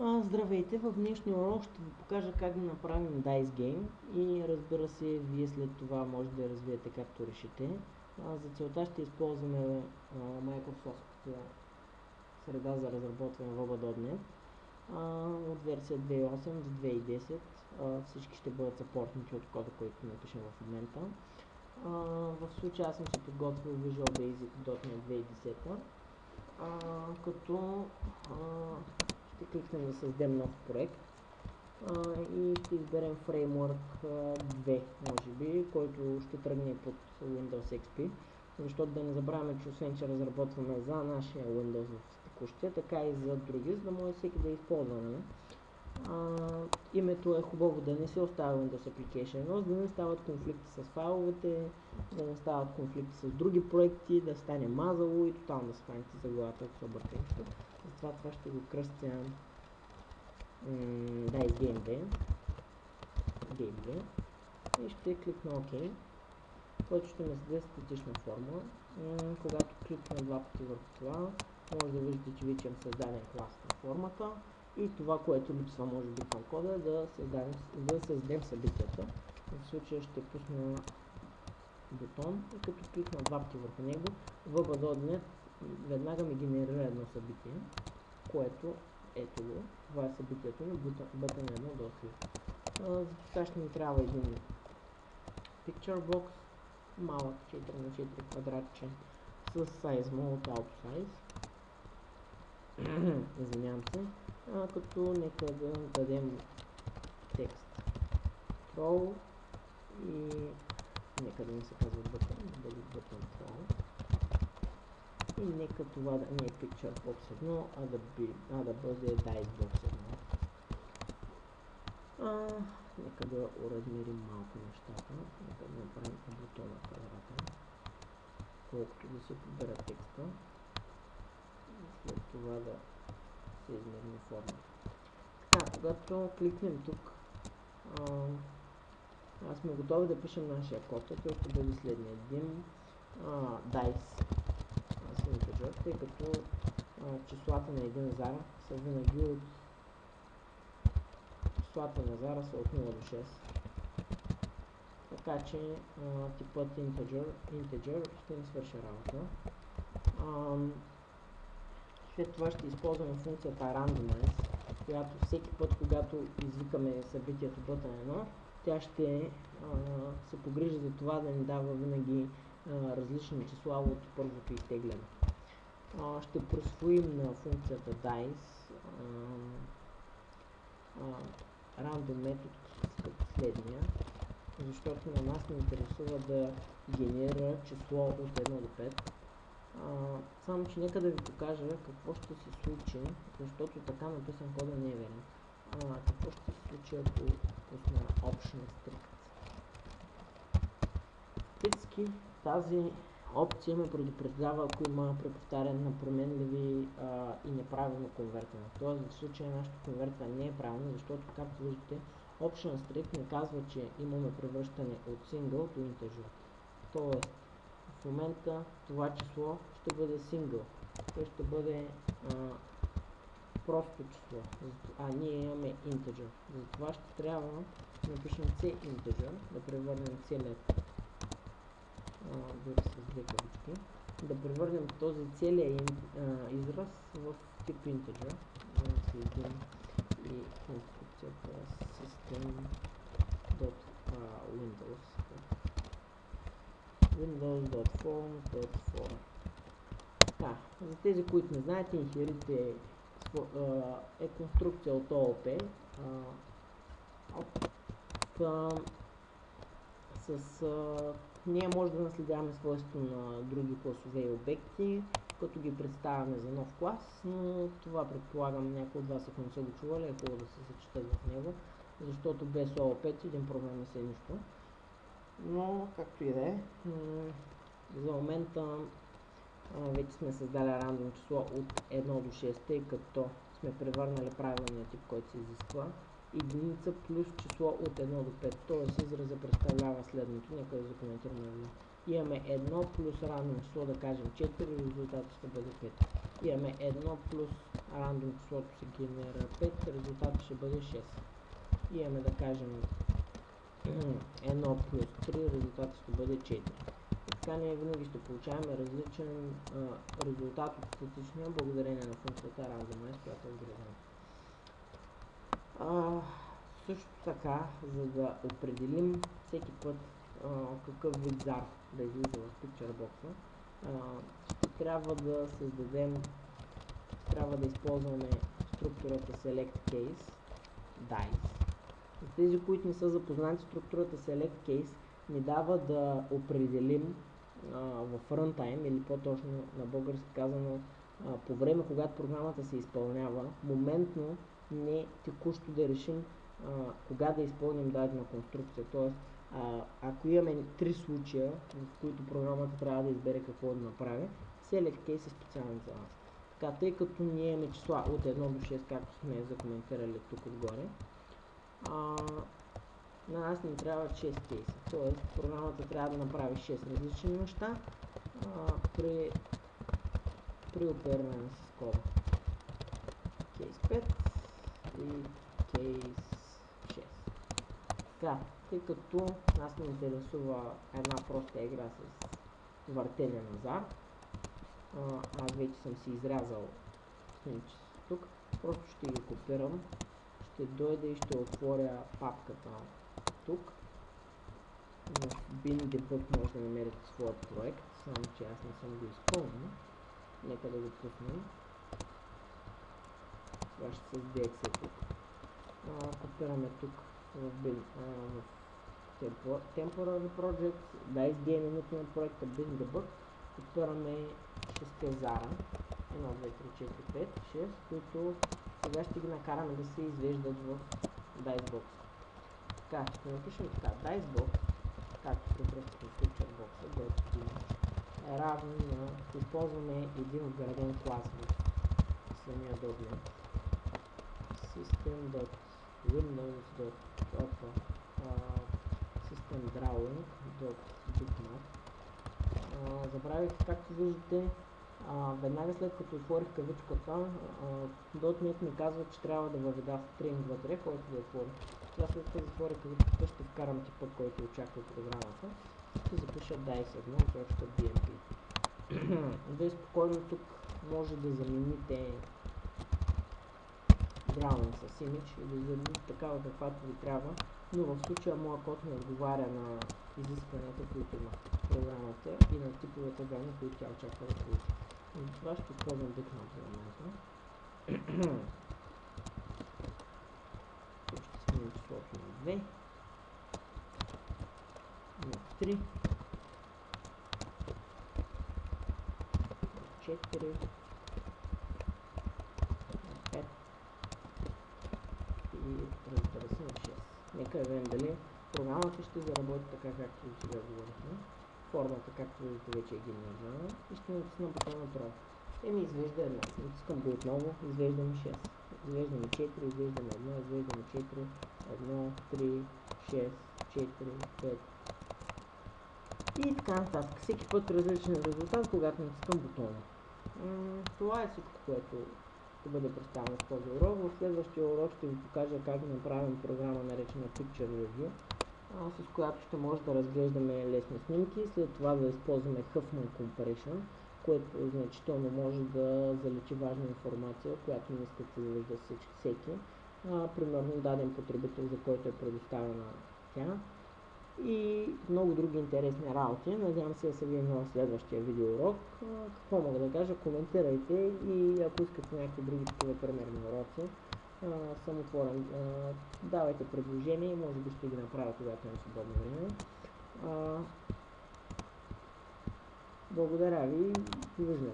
Здравейте! В днешния урок ще ви покажа как да направим Dice Game и разбира се, вие след това може да я развиете както решите. За целта ще използваме Microsoft среда за разработване WebAD.NET от версия 2.8 до 2.10. Всички ще бъдат съпортнати от кода, който напишем в момента. В случая аз съм си подготвил Visual Basic.NET 2010, като ще кликнем да създадем нов проект и ще изберем фреймворк 2, може би, който ще тръгне под Windows XP, защото да не забравяме, че освен че разработваме за нашия Windows в текущия, така и за други, за да може всеки да използваме. Името е хубаво да не се оставя Windows Application 1, за да не стават конфликти с файловете, да не стават конфликти с други проекти, да стане мазало и тотално да се хванете за главата, ако се обърка нещо. Затова това ще го кръстя Dice Game 2 и ще кликна OK, който ще ми създаде статична форма. Когато кликна два пъти върху това, може да виждате, че вече имам създаден клас на формата и това, което липсва може би към кода, е да създадем събитията. В случая ще пусна бутон и като кликна два пъти върху него, WebAD.NET веднага ми генерира едно събитие, което ето го. Това е събитието ни, button 1 до 3. За това ще ни трябва един picture box, малък 4 на 4 квадратче с size mode auto size. Извинявам се, като нека да дадем текст troll и нека да не се казва button, да бъде button troll. И нека това да не е Picture Box 1, а да бъде Dice Box 1. Нека да уразмерим малко нещата. Нека да направим бутона квадратен, колкото да се побере текста. И след това да се измерим формата. Така, когато кликнем тук, сме готови да пишем нашия код. Той ще бъде следния dim dice integer, тъй като числата на един зара са винаги от числата на зара са от 0 до 6. Така че типът integer ще ни свърши работа. След това ще използваме функцията randomize, която всеки път, когато извикаме събитието button 1, тя ще се погрижи за това да ни дава винаги различни числа от първото изтегляне. Ще присвоим на функцията dice random метод като следния, защото на нас ни интересува да генерира число от 1 до 5. Само че нека да ви покажа какво ще се случи, защото така написан кода не е верен. Какво ще се случи, ако пусна option strict. Фактически тази опция ме предупреждава, ако има преповтаряне на променливи и неправилно конвертване. Тоест в случая нашето конвертване не е правилно, защото както виждате option strict ни казва, че имаме превръщане от single до integer. Тоест в момента това число ще бъде single. То ще бъде просто число, а ние имаме integer. Затова ще трябва да напишем c integer, да превърнем целият дори с две кавички, да превърнем този целият израз в тип integer. Да следим и инструкцията system.windows.form.form. За тези, които не знаете, inherit е конструкция от OOP, ние може да наследяваме свойство на други класове и обекти, като ги представяме за нов клас, но това предполагам някои от вас, ако не са го чували, е хубаво да се зачитат в него, защото без OOP един програм не се нищо. Но както и да е, за момента вече сме създали рандом число от 1 до 6, тъй като сме превърнали правилния тип, който се изисква. Единица плюс число от 1 до 5, т.е. израза представлява следното. Нека да закоментираме. Имаме 1 плюс рандом число, да кажем 4, резултатът ще бъде 5. Имаме 1 плюс рандом числото се генерира 5, резултатът ще бъде 6. Имаме да кажем 1 плюс 3, резултатът ще бъде 4. И така ние винаги ще получаваме различен резултат от статичния, благодарение на функцията randomize, която е вградена. Също така, за да определим всеки път какъв вид зар да излиза в PictureBox, трябва да използваме структурата SelectCase, dice. За тези, които не са запознати, структурата SelectCase ни дава да определим в runtime, или по-точно на български казано, по време, когато програмата се изпълнява, моментно, не текущо да решим кога да изпълним дадена конструкция. Тоест, ако имаме 3 случая, в които програмата трябва да избере какво да направи, SelectCase е специален за нас. Така, тъй като ние имаме числа от 1 до 6, както сме закоментирали тук отгоре, на нас ни трябва 6 кейса. Тоест, програмата трябва да направи 6 различни неща при опериране с кода. Кейс 5 и кейс 6. Така, тъй като нас ни интересува една проста игра с въртене на зар, аз вече съм си изрязал снимчиците тук, просто ще ги копирам, ще дойда и ще отворя папката тук. В bin.debug може да намерите своят проект, само че аз не съм го изпълнил. Нека да го пуснем. Това ще създаде Excel тук. Копираме тук в Temporary Project, Dice Game името на проекта bin.debug. Копираме 6 зара, 1, 2, 3, 4, 5, 6, които сега ще ги накараме да се извеждат в Dicebox. Така, ще напишем така, Dicebox, както препръскате в PictureBox, е равно на, използваме един вграден клас в самия .NET, system.windows.systemdrawing.bitmap. Забравих, както виждате, веднага след като отворих кавичката, .NET ми казва, че трябва да въведа string вътре, който да отвори. Сега след като затворя кавичката, ще вкарам типа, който очаква програмата. Ще запиша dice1.bmp. Вие спокойно тук може да замените drawing с image и да замените такава каквато ви трябва, но в случая моя код не отговаря на изискванията, които има програмата и на типовете данни, които тя очаква да получи. И това ще използвам bitmap за момента. Тук ще сменим числото на 2, на 3, на 4, на 5 и разбира се на 6. Нека видим дали програмата ще заработи така, както и сега говорихме. Формата, както виждате, вече е генерирана и ще натисна бутона Pro. Ми извежда една. Натискам го отново, извеждаме 6. Извеждаме 4, извеждаме 1, извеждаме 4, 1, 3, 6, 4, 5 и така нататък. Всеки път различен резултат, когато натискам бутона. Това е всичко, което ще бъде представено в този урок. В следващия урок ще ви покажа как да направим програма, наречена Picture Review, с която ще може да разглеждаме лесни снимки, след това да използваме Huffman Compression, което значително може да заличи важна информация, която не искат да завижда всеки. Примерно даден потребител, за който е предоставена тя. И много други интересни работи. Надявам се да се видим в следващия видеоурок. Какво мога да кажа? Коментирайте и ако искате някакви други такива примерни уроци, съм отворен. Давайте предложения и може би ще ги направя, когато имам свободно време. Благодаря ви и довиждане.